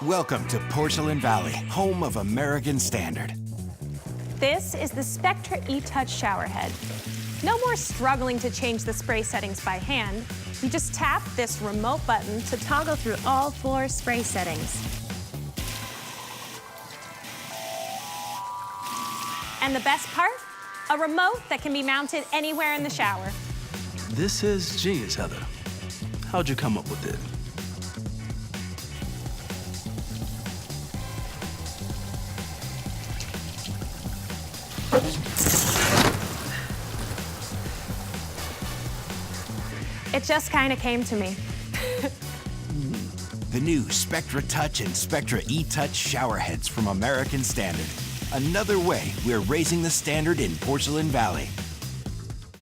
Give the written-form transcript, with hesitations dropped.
Welcome to Porcelain Valley, home of American Standard. This is the Spectra eTouch shower head. No more struggling to change the spray settings by hand. You just tap this remote button to toggle through all 4 spray settings. And the best part? A remote that can be mounted anywhere in the shower. This is genius, Heather. How'd you come up with it? It just kind of came to me. The new Spectra Touch and Spectra eTouch shower heads from American Standard. Another way we're raising the standard in Porcelain Valley.